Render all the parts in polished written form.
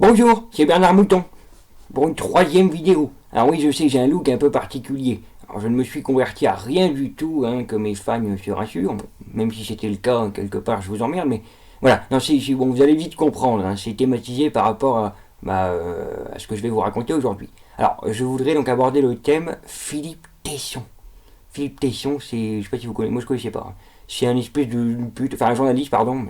Bonjour, c'est Bernard Mouton, pour une troisième vidéo. Alors oui, je sais, j'ai un look un peu particulier. Alors je ne me suis converti à rien du tout, que mes fans se rassurent. Bon, même si c'était le cas, quelque part, je vous emmerde, mais voilà. Non, bon, vous allez vite comprendre, c'est thématisé par rapport à ce que je vais vous raconter aujourd'hui. Alors, je voudrais donc aborder le thème Philippe Tesson. Philippe Tesson, c'est, je sais pas si vous connaissez, moi je connaissais pas. C'est un espèce de pute, enfin un journaliste, pardon,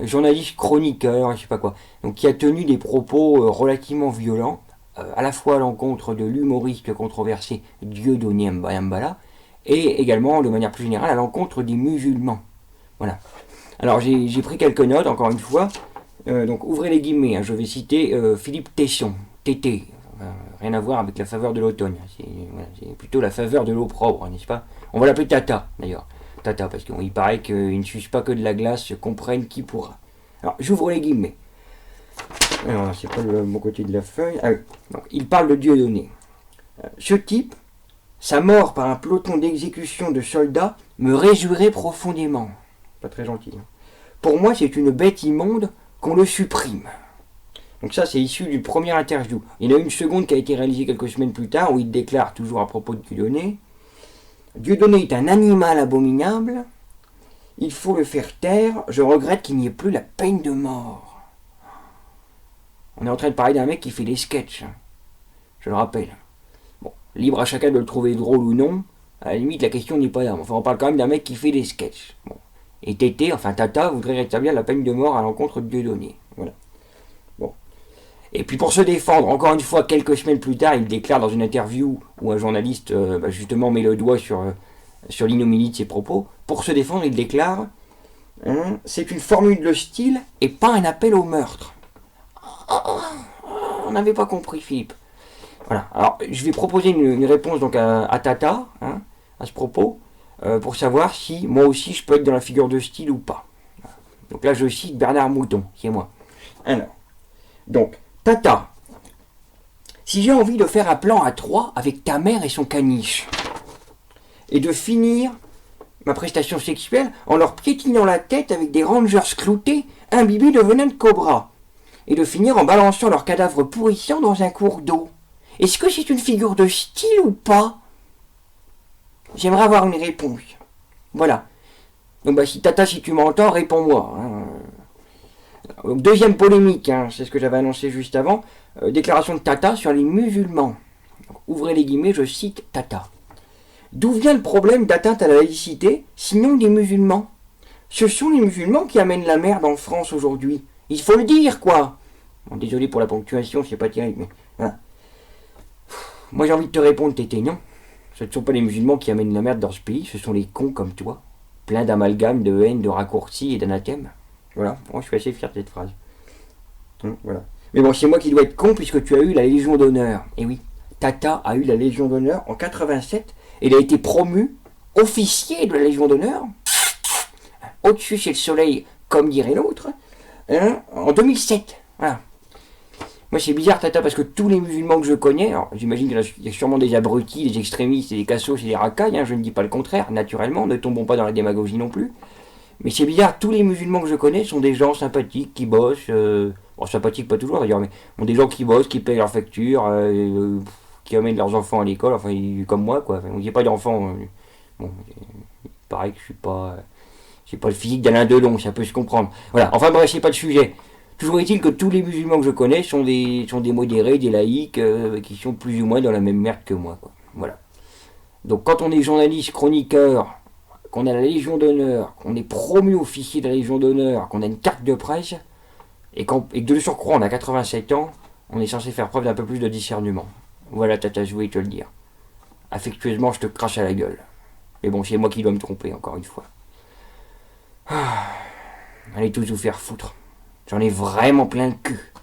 journaliste chroniqueur, je sais pas quoi. Donc qui a tenu des propos relativement violents, à la fois à l'encontre de l'humoriste controversé Dieudonné Mbala, et également de manière plus générale à l'encontre des musulmans. Voilà. Alors j'ai pris quelques notes, encore une fois. Donc ouvrez les guillemets, je vais citer Philippe Tesson, Tété. Rien à voir avec la faveur de l'automne. C'est plutôt la faveur de l'opprobre, n'est-ce pas? On va l'appeler Tata, d'ailleurs. Tata, parce qu'il paraît qu'il ne suce pas que de la glace, comprenne qui pourra. Alors, j'ouvre les guillemets. Alors, c'est pas le bon côté de la feuille. Ah, oui. Donc, il parle de Dieudonné. Ce type, sa mort par un peloton d'exécution de soldats, me réjouirait profondément. Pas très gentil. Pour moi, c'est une bête immonde qu'on le supprime. Donc ça, c'est issu du premier interview. Il y en a une seconde qui a été réalisée quelques semaines plus tard, où il déclare, toujours à propos de Dieudonné, Dieudonné est un animal abominable, il faut le faire taire, je regrette qu'il n'y ait plus la peine de mort. On est en train de parler d'un mec qui fait des sketchs, je le rappelle. Bon, libre à chacun de le trouver drôle ou non, à la limite la question n'est pas là. Enfin, on parle quand même d'un mec qui fait des sketchs. Bon. Et Tété, enfin Tata, voudrait rétablir la peine de mort à l'encontre de Dieudonné. Voilà. Bon. Et puis pour se défendre, encore une fois, quelques semaines plus tard, il déclare dans une interview où un journaliste justement met le doigt sur l'ignominie de ses propos. Pour se défendre, il déclare c'est une formule de style et pas un appel au meurtre. On n'avait pas compris, Philippe. Voilà. Alors, je vais proposer une réponse donc à Tata, à ce propos, pour savoir si moi aussi je peux être dans la figure de style ou pas. Donc là, je cite Bernard Mouton, c'est moi. Alors, donc, Tata, si j'ai envie de faire un plan à 3 avec ta mère et son caniche, et de finir ma prestation sexuelle en leur piétinant la tête avec des rangers cloutés imbibés de venin de cobra, et de finir en balançant leurs cadavres pourrissants dans un cours d'eau, est-ce que c'est une figure de style ou pas? J'aimerais avoir une réponse. Voilà. Donc si Tata, si tu m'entends, réponds-moi. Donc, deuxième polémique, c'est ce que j'avais annoncé juste avant, déclaration de Tata sur les musulmans. Donc, ouvrez les guillemets, je cite Tata. D'où vient le problème d'atteinte à la laïcité, sinon des musulmans? Ce sont les musulmans qui amènent la merde en France aujourd'hui. Il faut le dire, quoi. Bon, désolé pour la ponctuation, c'est pas terrible, mais voilà. Moi j'ai envie de te répondre, Tété, non. Ce ne sont pas les musulmans qui amènent la merde dans ce pays, ce sont les cons comme toi, pleins d'amalgames, de haine, de raccourcis et d'anathèmes. Voilà, moi je suis assez fier de cette phrase. Voilà. Mais bon, c'est moi qui dois être con puisque tu as eu la Légion d'honneur. Et oui, Tata a eu la Légion d'honneur en 87 et il a été promu officier de la Légion d'honneur. Au-dessus c'est le soleil, comme dirait l'autre, en 2007. Voilà. Moi c'est bizarre Tata parce que tous les musulmans que je connais, alors j'imagine qu'il y a sûrement des abrutis, des extrémistes, des cassos et des racailles, je ne dis pas le contraire, naturellement, ne tombons pas dans la démagogie non plus. Mais c'est bizarre, tous les musulmans que je connais sont des gens sympathiques, qui bossent, bon sympathiques pas toujours d'ailleurs, mais bon, des gens qui bossent, qui payent leurs factures, qui amènent leurs enfants à l'école, enfin comme moi quoi, enfin, il n'y a pas d'enfants, bon, il paraît que je suis pas, j'ai pas le physique d'Alain Delon, ça peut se comprendre. Voilà, enfin bref, c'est pas le sujet. Toujours est-il que tous les musulmans que je connais sont des modérés, des laïcs, qui sont plus ou moins dans la même merde que moi, quoi. Voilà. Donc quand on est journaliste, chroniqueur, qu'on a la Légion d'honneur, qu'on est promu officier de la Légion d'honneur, qu'on a une carte de presse, et que de surcroît on a 87 ans, on est censé faire preuve d'un peu plus de discernement. Voilà, Tata, je voulais te le dire. Affectueusement, je te crache à la gueule. Mais bon, c'est moi qui dois me tromper, encore une fois. Allez tous vous faire foutre. J'en ai vraiment plein le cul.